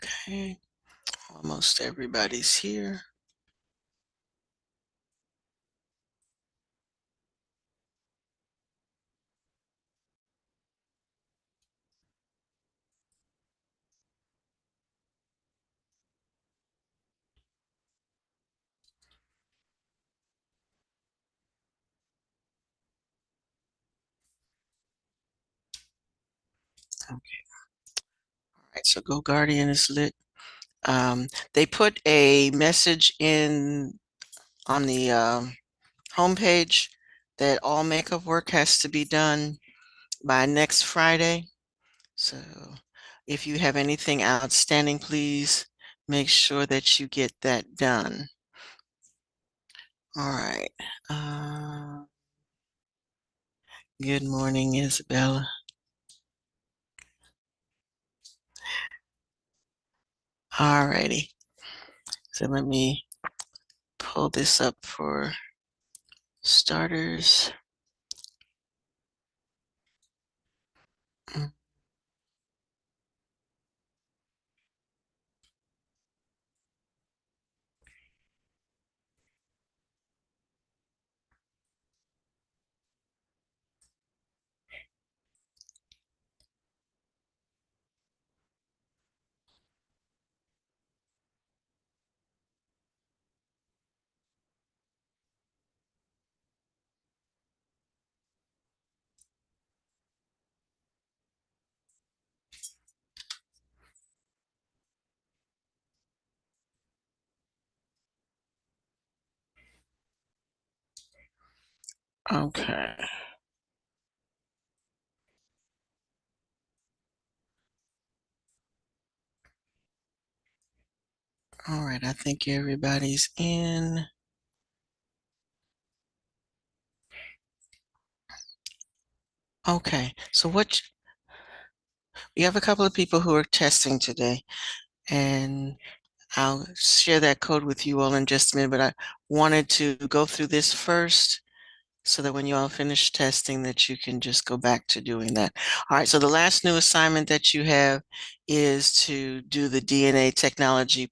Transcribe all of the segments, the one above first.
Okay, almost everybody's here. Okay, all right, so Go Guardian is lit. They put a message in on the homepage that all makeup work has to be done by next Friday. So if you have anything outstanding, please make sure that you get that done. All right. Uh, Good morning, Isabella. All righty. So let me pull this up for starters. Mm, Okay. All right. I think everybody's in. Okay. So we have a couple of people who are testing today, and I'll share that code with you all in just a minute, but I wanted to go through this first so that when you all finish testing that you can just go back to doing that. All right, so the last new assignment that you have is to do the DNA technology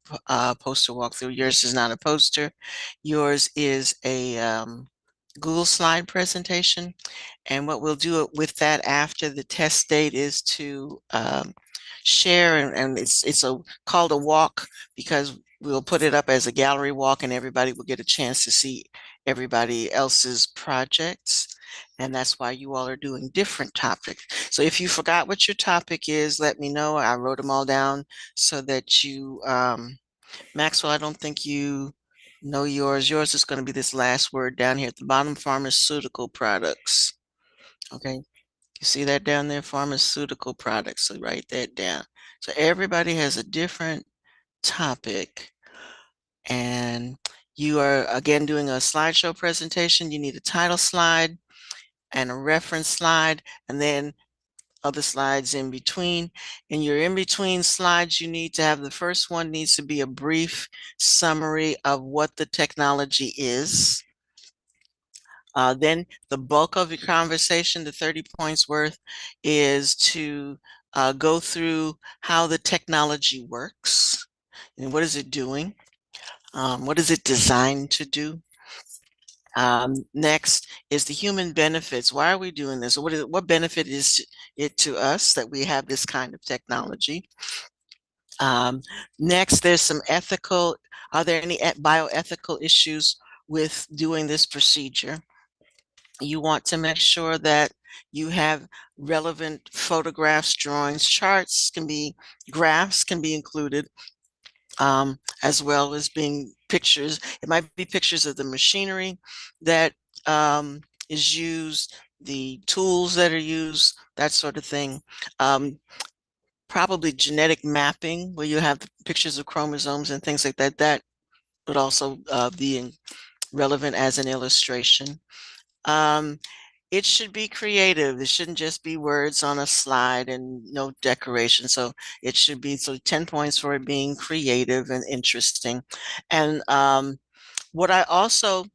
poster walkthrough. Yours is not a poster. Yours is a Google slide presentation. And what we'll do with that after the test date is to share, and it's called a walk because we'll put it up as a gallery walk and everybody will get a chance to see everybody else's projects. And that's why you all are doing different topics. So if you forgot what your topic is, let me know. I wrote them all down so that Maxwell, I don't think you know yours. Yours is going to be this last word down here at the bottom, pharmaceutical products. Okay. You see that down there, pharmaceutical products. So write that down. So everybody has a different topic. And you are again doing a slideshow presentation. You need a title slide and a reference slide, and then other slides in between. In your in between slides, you need to have the first one needs to be a brief summary of what the technology is. Then the bulk of your conversation, the 30 points worth, is to go through how the technology works and what is it doing? What is it designed to do? Next is the human benefits. Why are we doing this? What benefit is it to us that we have this kind of technology? Um, Next, there's some are there any bioethical issues with doing this procedure? You want to make sure that you have relevant photographs, drawings, charts graphs can be included, as well as being pictures. It might be pictures of the machinery that is used, the tools that are used, that sort of thing. Probably genetic mapping, where you have pictures of chromosomes and things like that. That would also be relevant as an illustration. Um, it should be creative. It shouldn't just be words on a slide and no decoration. So it should be 10 points for it being creative and interesting. And what I also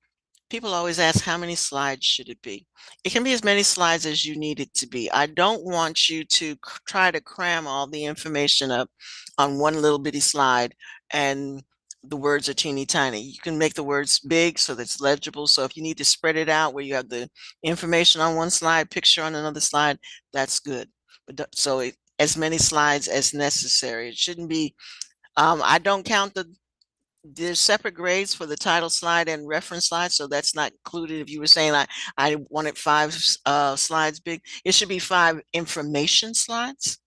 people always ask how many slides should it be? It can be as many slides as you need it to be. I don't want you to try to cram all the information up on one little bitty slide and the words are teeny tiny. You can make the words big so that's legible. So if you need to spread it out where you have the information on one slide, picture on another slide, that's good. But as many slides as necessary. It shouldn't be, I don't count there's separate grades for the title slide and reference slide, so that's not included. If you were saying I wanted five slides big, it should be five information slides.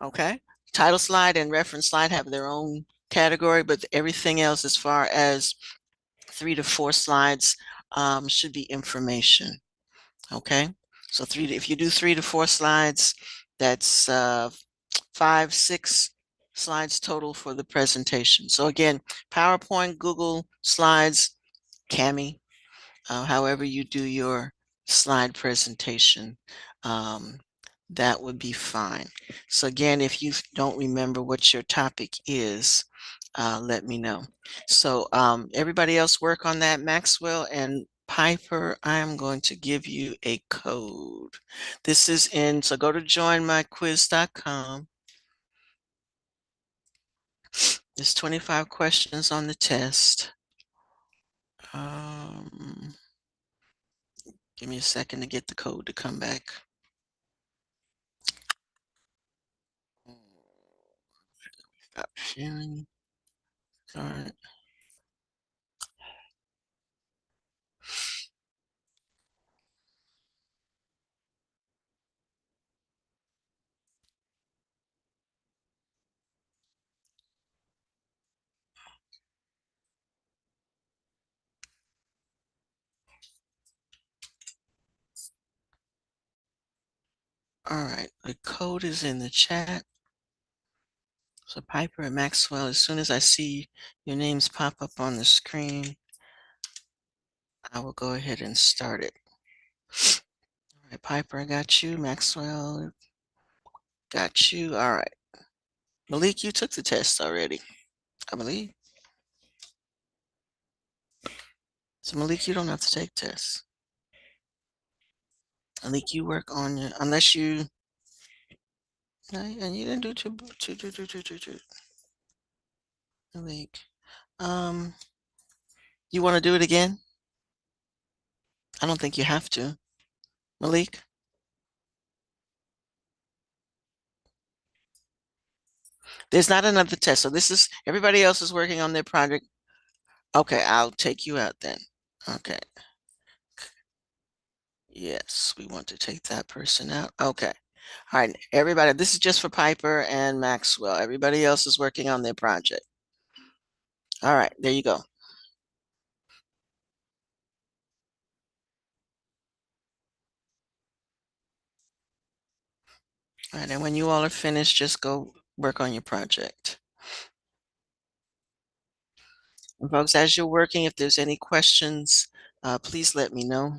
Okay. Title slide and reference slide have their own category, but everything else as far as 3 to 4 slides should be information. Okay. So if you do 3 to 4 slides, that's 5, 6 slides total for the presentation. So again, PowerPoint, Google Slides, Kami, however you do your slide presentation, that would be fine. So again, if you don't remember what your topic is, let me know. So everybody else work on that. Maxwell and Piper, I am going to give you a code. This is so go to joinmyquiz.com. There's 25 questions on the test. Give me a second to get the code to come back. Stop sharing. All right. All right. The code is in the chat. So Piper and Maxwell, as soon as I see your names pop up on the screen, I will go ahead and start it. All right, Piper, I got you. Maxwell, got you. All right. Malik, you took the test already, I believe. So Malik, you don't have to take tests. Malik, you work on your, unless you, no, and you didn't do two. Malik, you want to do it again? I don't think you have to. Malik? There's not another test. So this is, everybody else is working on their project. Okay, I'll take you out then. Okay. Yes, we want to take that person out. Okay. All right, everybody, this is just for Piper and Maxwell. Everybody else is working on their project. All right, there you go. All right, and when you all are finished, just go work on your project. And folks, as you're working, if there's any questions, please let me know.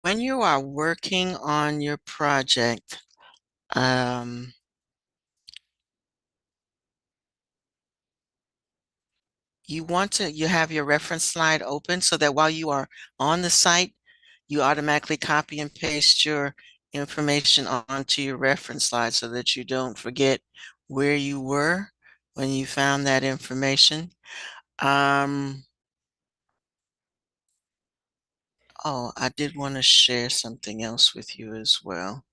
When you are working on your project, you have your reference slide open so that while you are on the site, you automatically copy and paste your information onto your reference slide so that you don't forget where you were when you found that information. Oh, I did want to share something else with you as well.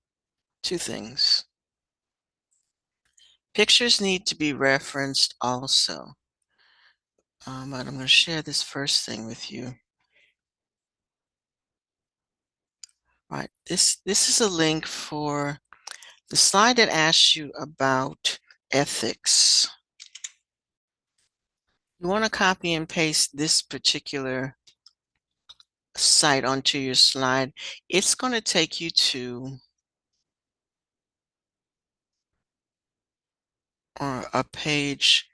2 things. Pictures need to be referenced also. But I'm going to share this first thing with you. Right. This is a link for The slide that asks you about ethics, you want to copy and paste this particular site onto your slide. It's going to take you to a page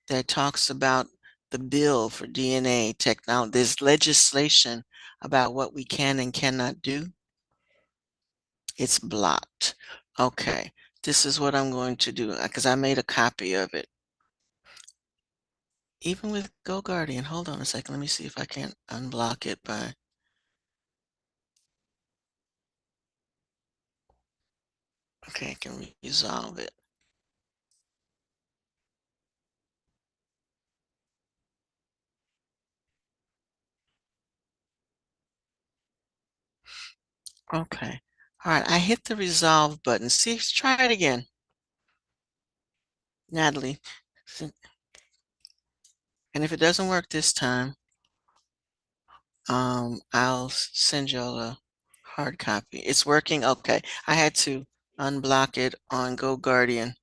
that talks about the bill for DNA technology. There's legislation about what we can and cannot do. It's blocked. Okay, this is what I'm going to do because I made a copy of it. Even with GoGuardian, hold on a second. Let me see if I can unblock it by. Okay, I can resolve it. Okay. All right, I hit the resolve button. See, try it again. Natalie. And if it doesn't work this time, I'll send y'all a hard copy. It's working. Okay. I had to unblock it on GoGuardian.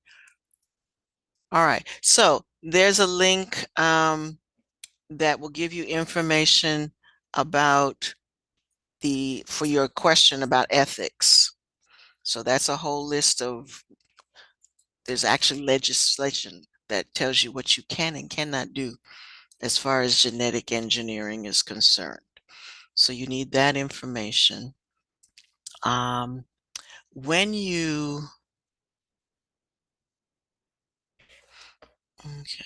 All right. So there's a link that will give you information about for your question about ethics. So that's a whole list of, there's actually legislation that tells you what you can and cannot do as far as genetic engineering is concerned. So you need that information. When you, okay,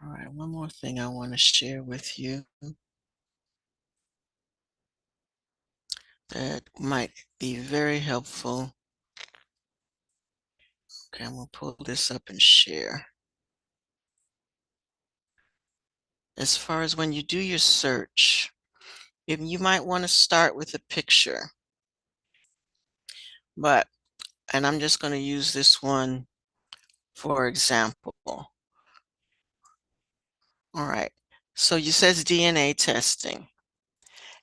all right, one more thing I want to share with you that might be very helpful. Okay, I'm gonna pull this up and share. As far as when you do your search, if you might want to start with a picture, and I'm just going to use this one for example. All right, so you says DNA testing.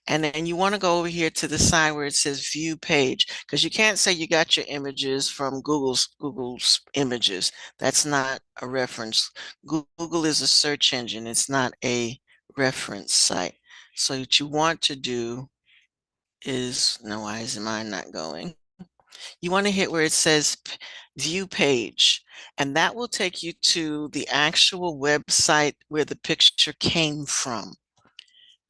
And then you want to go over here to the side where it says view page, because you can't say you got your images from Google's images. That's not a reference. Google is a search engine. It's not a reference site. So what you want to do is, no, why is mine not going? You want to hit where it says view page, and that will take you to the actual website where the picture came from.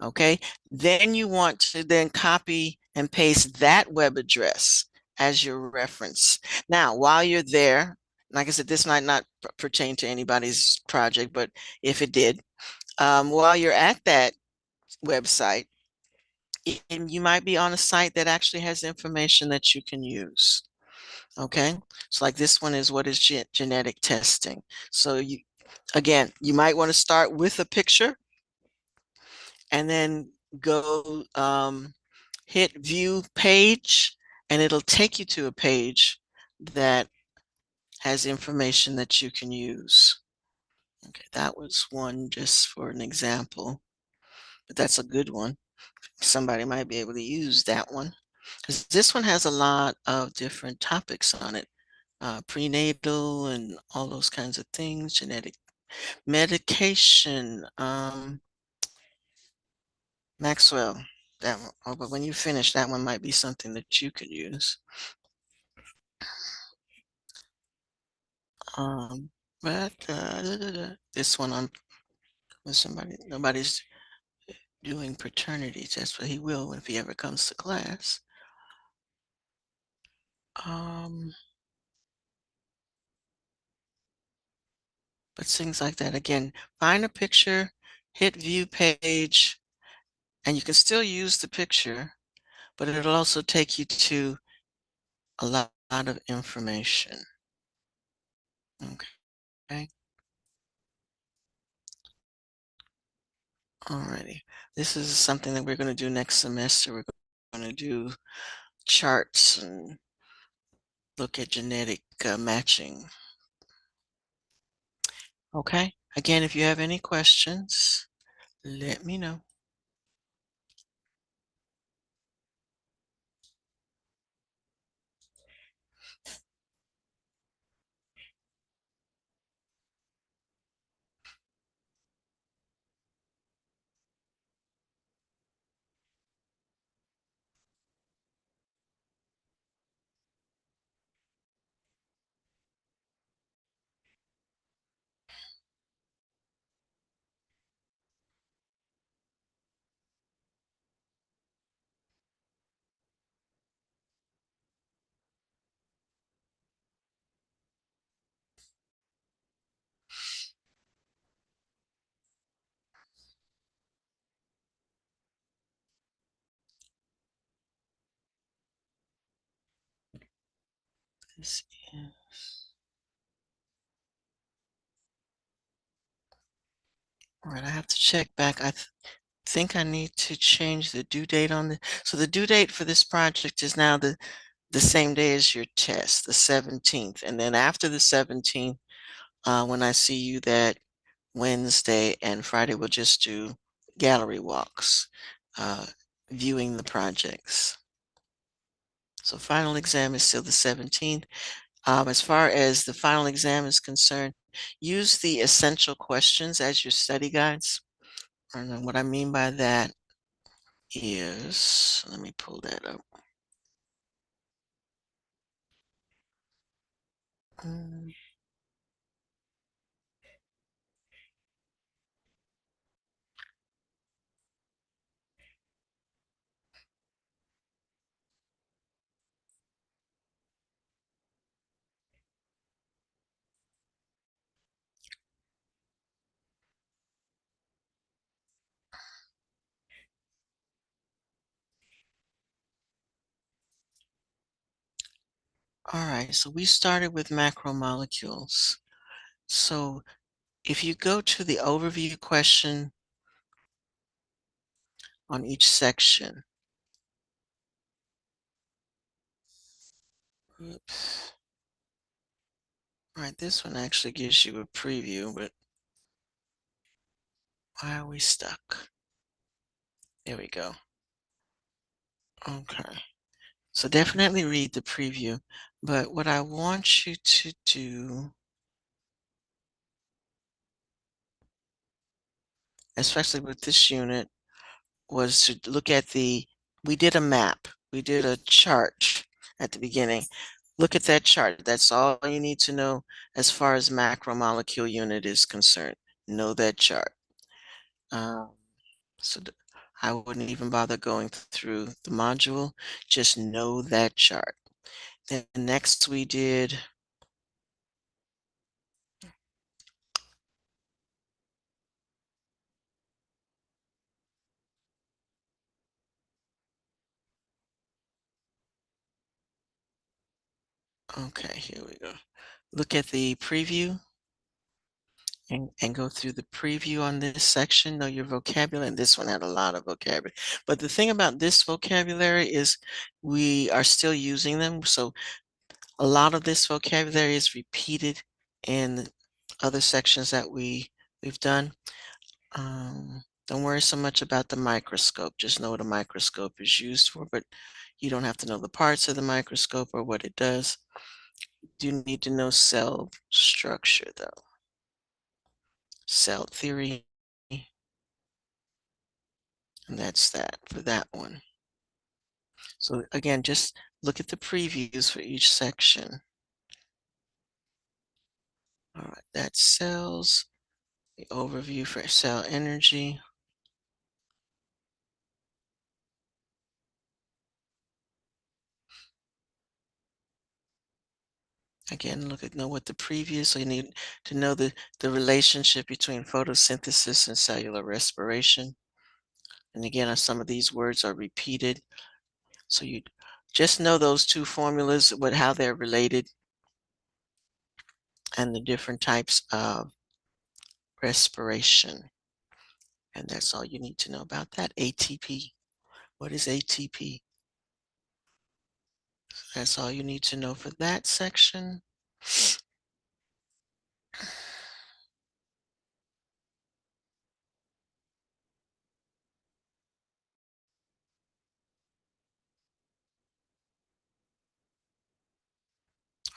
Okay, then you want to then copy and paste that web address as your reference. Now, while you're there, like I said, this might not pertain to anybody's project, but if it did, while you're at that website, you might be on a site that actually has information that you can use. Okay, so like this one is what is genetic testing. So again, you might want to start with a picture and then go hit view page, and it'll take you to a page that has information that you can use. Okay, that was one just for an example, but that's a good one. Somebody might be able to use that one because this one has a lot of different topics on it. Prenatal and all those kinds of things, genetic medication, Maxwell. That one, oh, but when you finish, that one might be something that you could use. Um, but this one on with somebody, nobody's doing paternity test, but he will if he ever comes to class. Um, but things like that. Again, find a picture, hit view page, and you can still use the picture, but it'll also take you to a lot of information. Okay. Alrighty. This is something that we're going to do next semester. We're going to do charts and look at genetic matching. Okay. Again, if you have any questions, let me know. This is all right. I have to check back. Think I need to change the due date on the so the due date for this project is now the same day as your test, the 17th. And then after the 17th, when I see you that Wednesday and Friday, we'll just do gallery walks, uh, viewing the projects. So final exam is still the 17th. As far as the final exam is concerned, use the essential questions as your study guides. And what I mean by that is, let me pull that up. Mm, All right, so we started with macromolecules. So if you go to the overview question on each section, oops. All right, this one actually gives you a preview, but why are we stuck? There we go. Okay. So definitely read the preview. But what I want you to do, especially with this unit, was to look at we did a map. We did a chart at the beginning. Look at that chart. That's all you need to know as far as macromolecule unit is concerned. Know that chart. Um, so I wouldn't even bother going through the module. Just know that chart. Then next we did, okay, here we go. Look at the preview and go through the preview on this section. Know your vocabulary. And this one had a lot of vocabulary. But the thing about this vocabulary is we are still using them. So a lot of this vocabulary is repeated in other sections that we've done. Don't worry so much about the microscope. Just know what a microscope is used for, but you don't have to know the parts of the microscope or what it does. You do need to know cell structure, though. Cell theory, and that's that for that one. So again, just look at the previews for each section. All right, that's cells, the overview for cell energy. Again, know what the previous, so you need to know the relationship between photosynthesis and cellular respiration. And again, some of these words are repeated. So you just know those two formulas, how they're related, and the different types of respiration. And that's all you need to know about that. ATP. What is ATP? That's all you need to know for that section.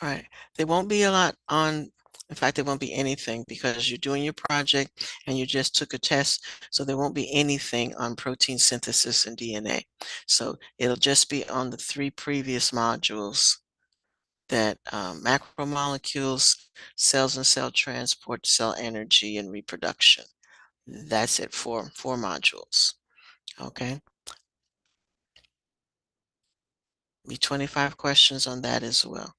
Right. There won't be a lot on, in fact, there won't be anything because you're doing your project and you just took a test. So there won't be anything on protein synthesis and DNA. So it'll just be on the three previous modules that macromolecules, cells and cell transport, cell energy, and reproduction. That's it, four modules. Okay. Be 25 questions on that as well.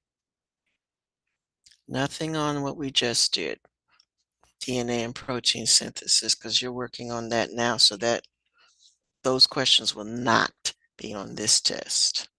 Nothing on what we just did. DNA and protein synthesis because you're working on that now, so that those questions will not be on this test.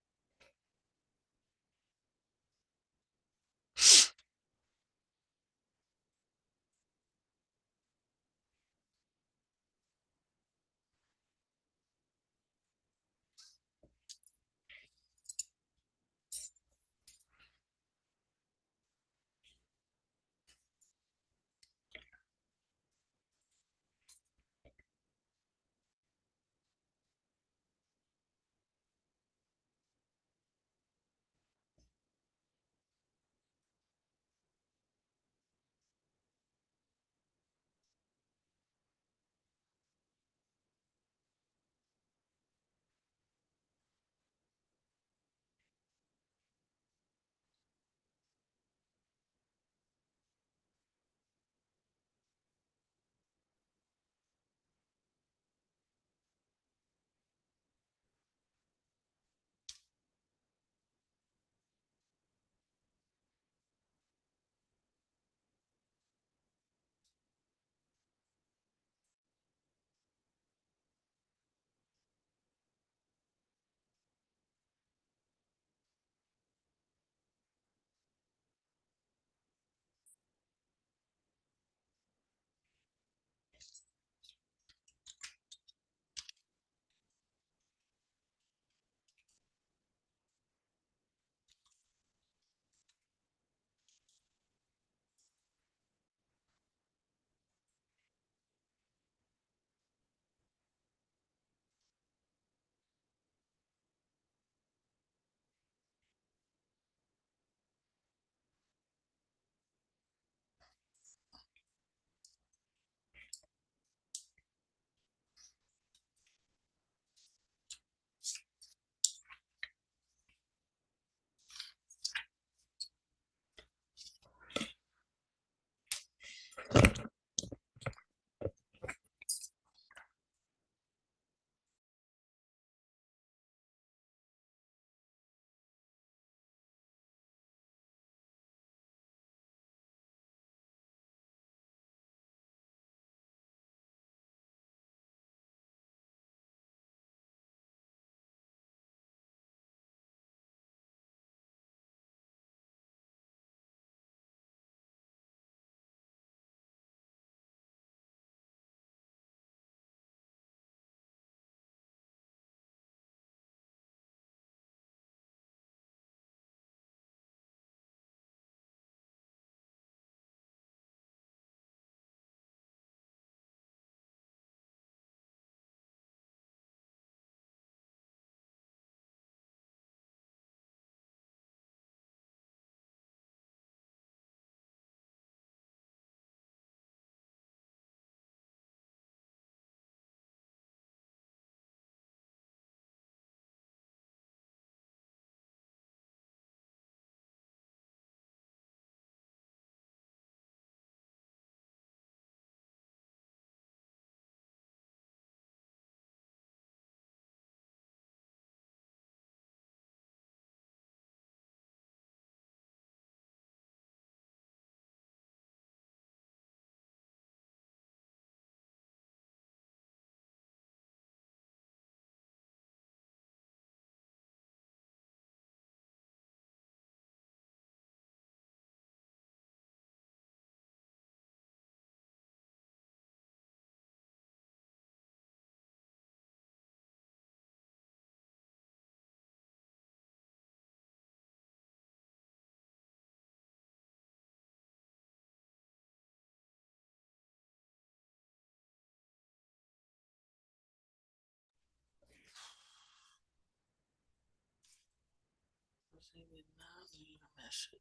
They did not leave a message.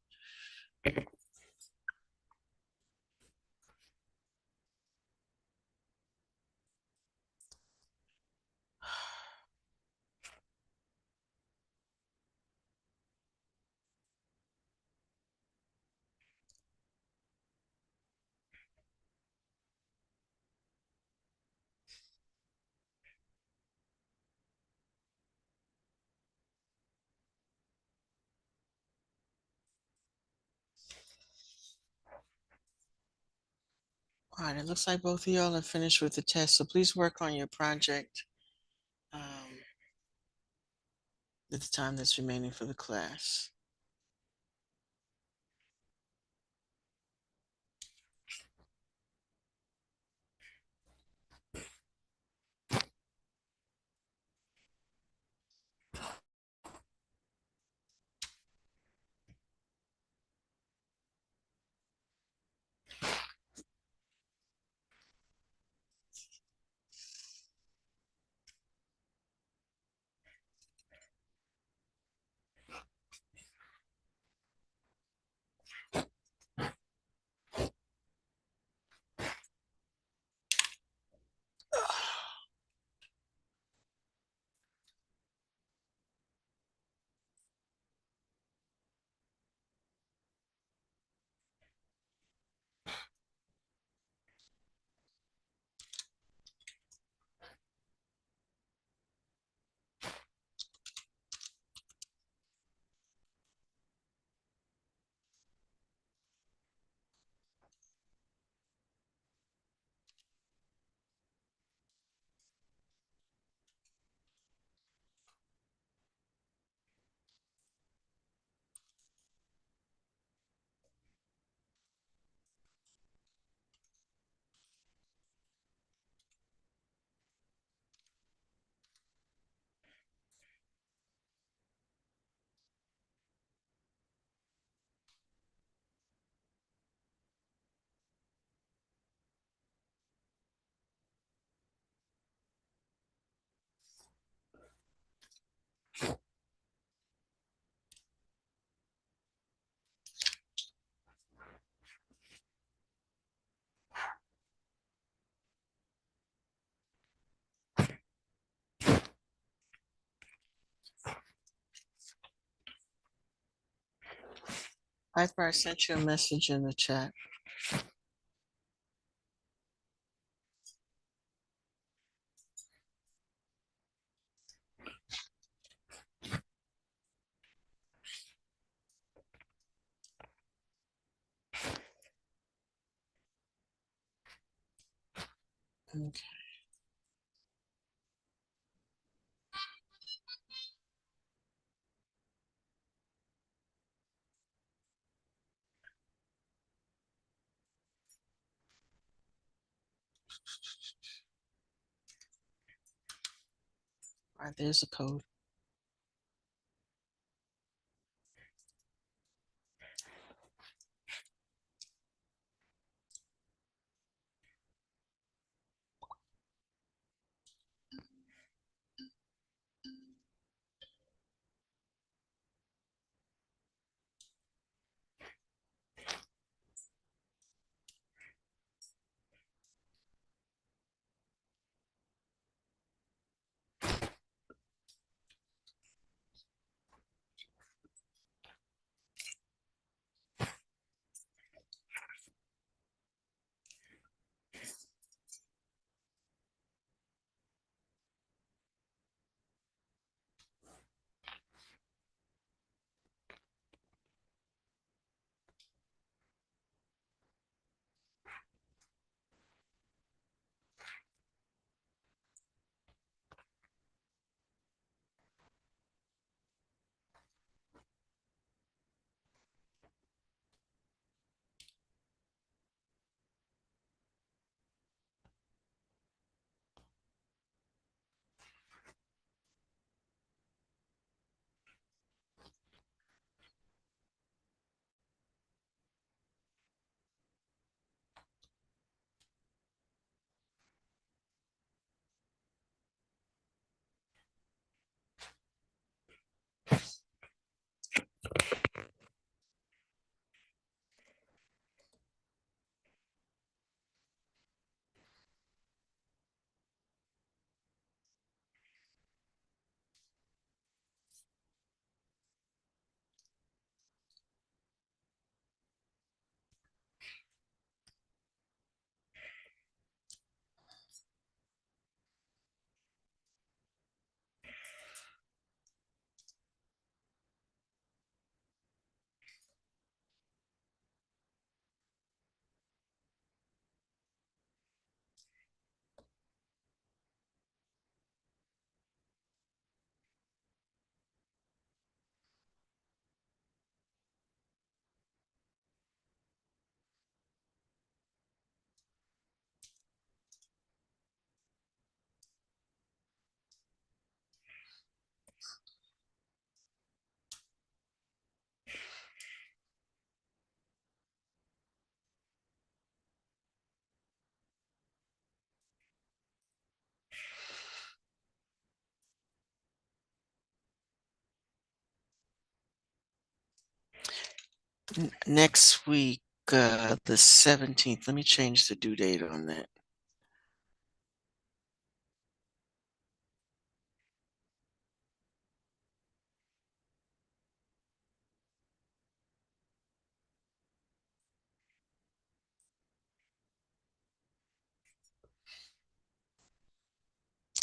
All right, it looks like both of y'all are finished with the test, so please work on your project at the time that's remaining for the class. Piper, I sent you a message in the chat. Okay. All right, there's the code. Next week, the 17th. Let me change the due date on that.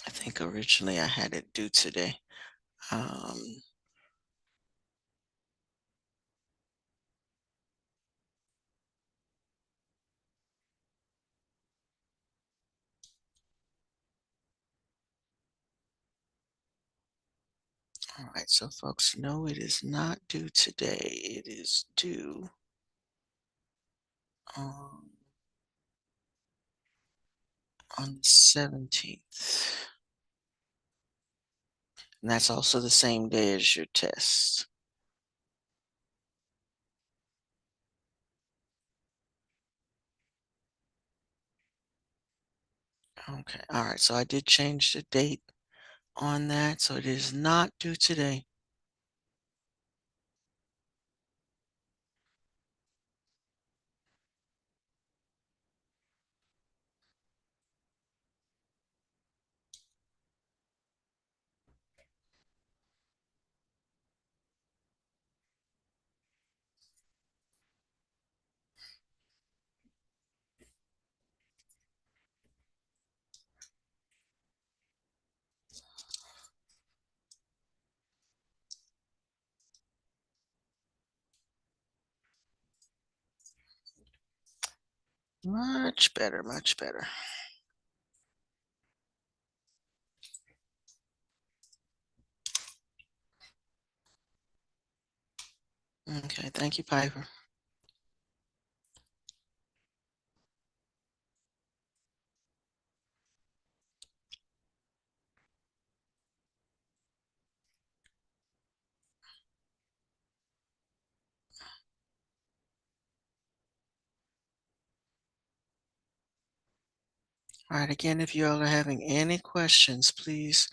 I think originally I had it due today. Um, all right, so folks, no, it is not due today. It is due um, on the 17th. And that's also the same day as your test. Okay, all right, so I did change the date on that, so it is not due today. Much better, much better. Okay, thank you, Piper. All right, again, if you all are having any questions, please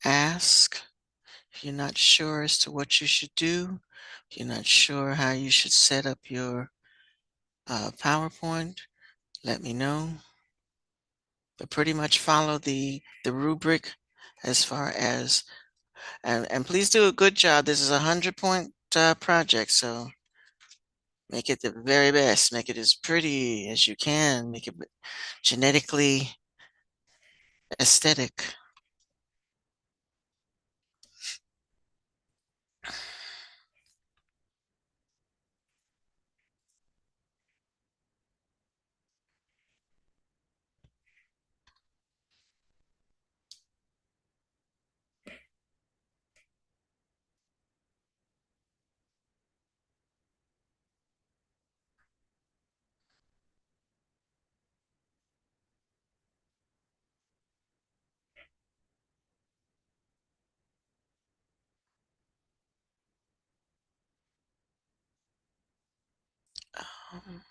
ask. If you're not sure as to what you should do, if you're not sure how you should set up your PowerPoint, let me know. But pretty much follow the rubric as far as and please do a good job. This is a 100-point project, so make it the very best. Make it as pretty as you can. Make it genetically aesthetic. Um,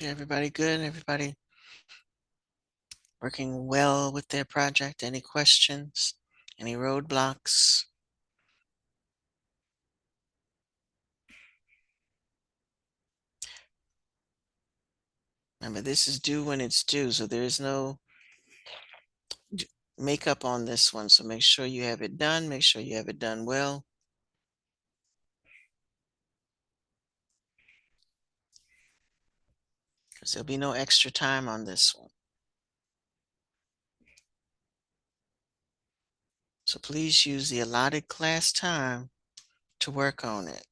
Everybody good? Everybody working well with their project? Any questions? Any roadblocks? Remember, this is due when it's due, so there is no makeup on this one. So make sure you have it done. Make sure you have it done well. Because there'll be no extra time on this one. So please use the allotted class time to work on it.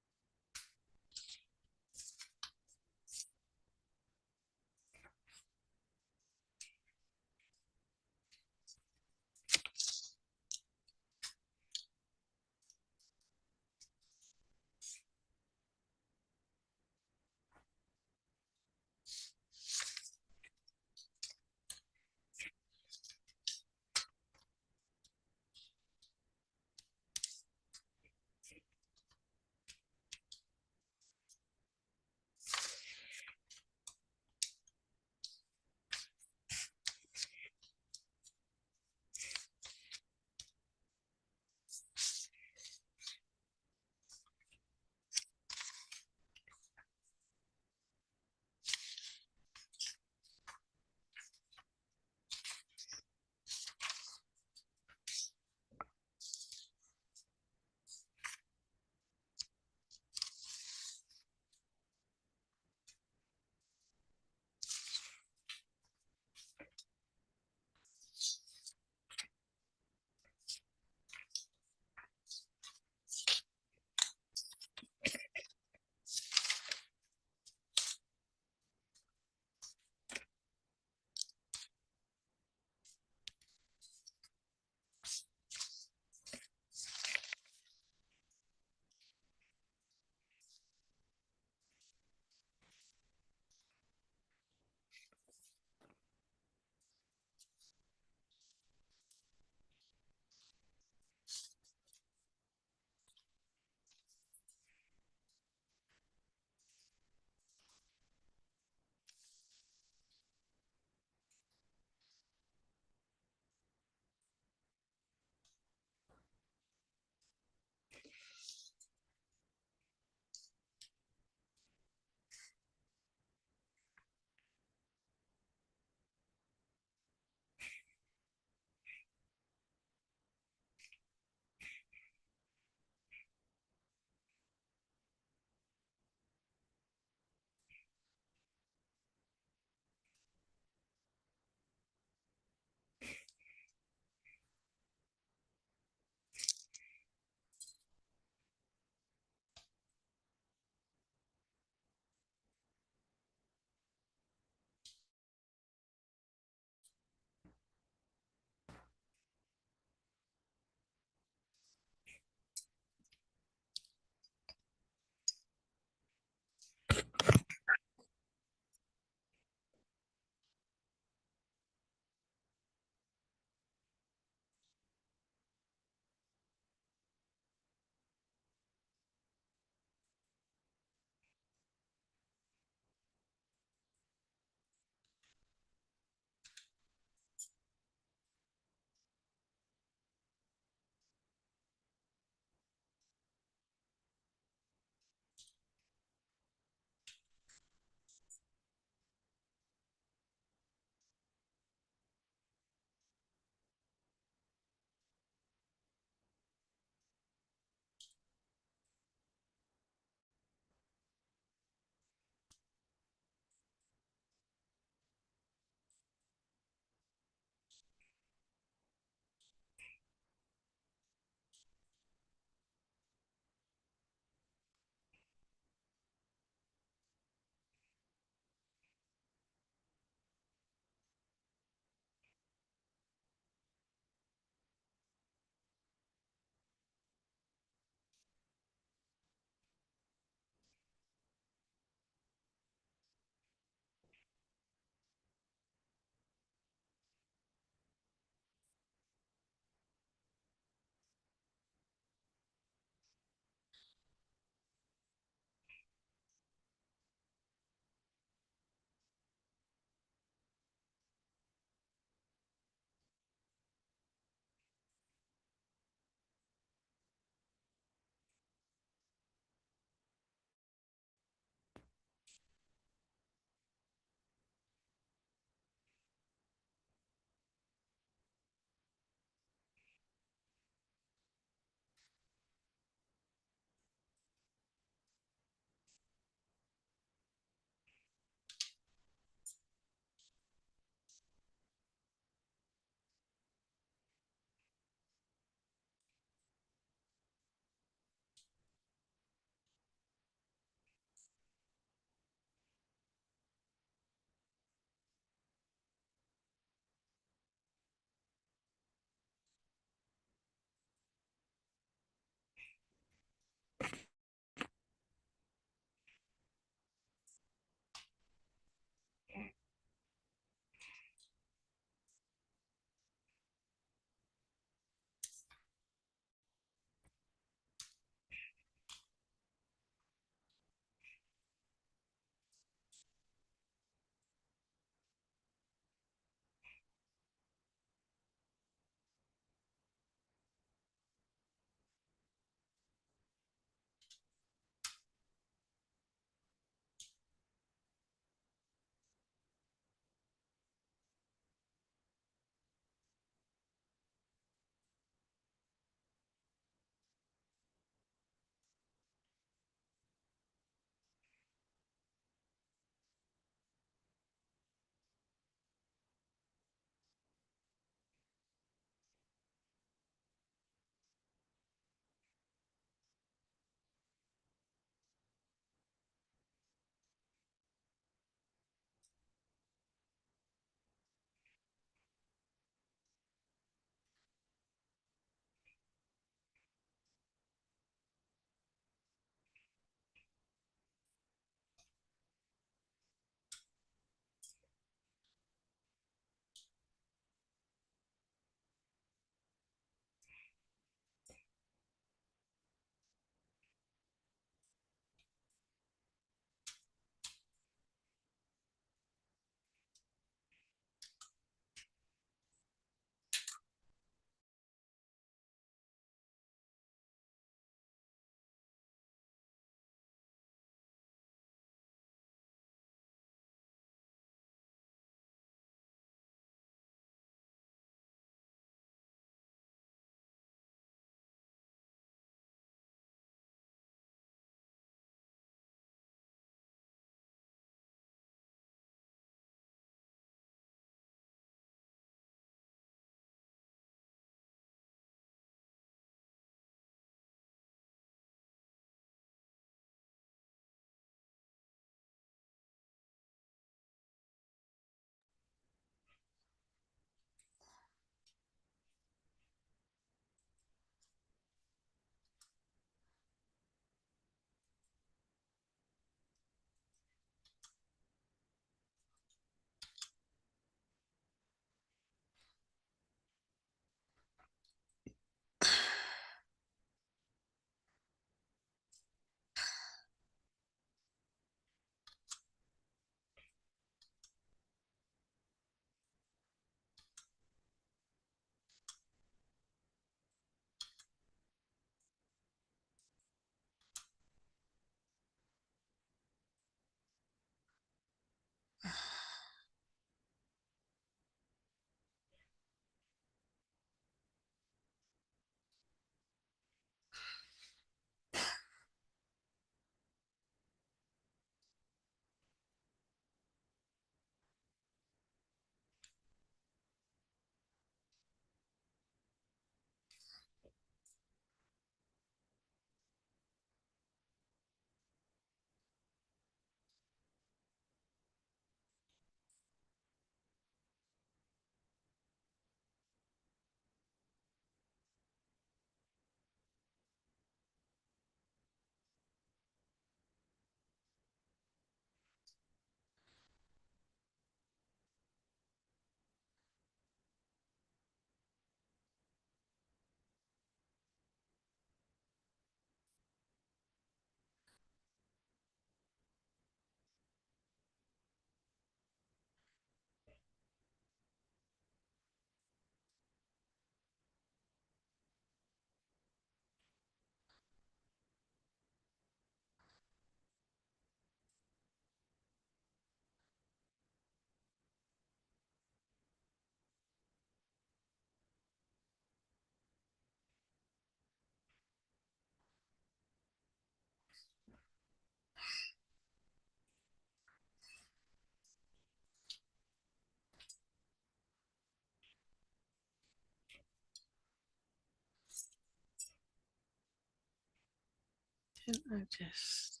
And I just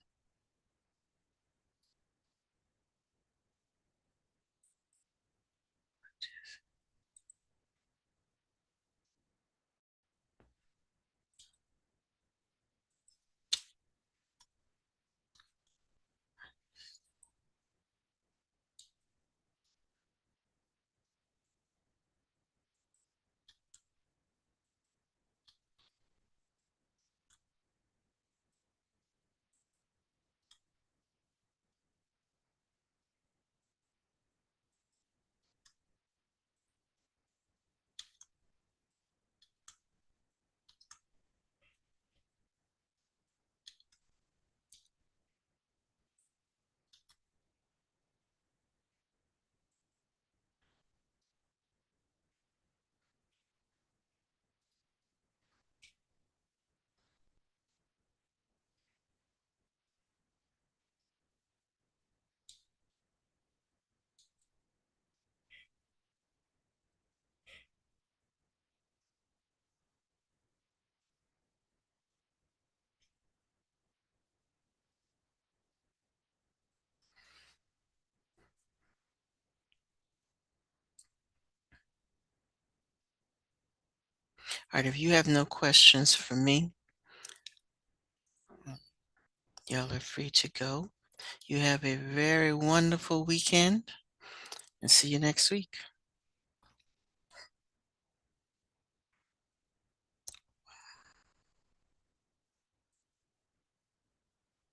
all right, if you have no questions for me, y'all are free to go. You have a very wonderful weekend and see you next week.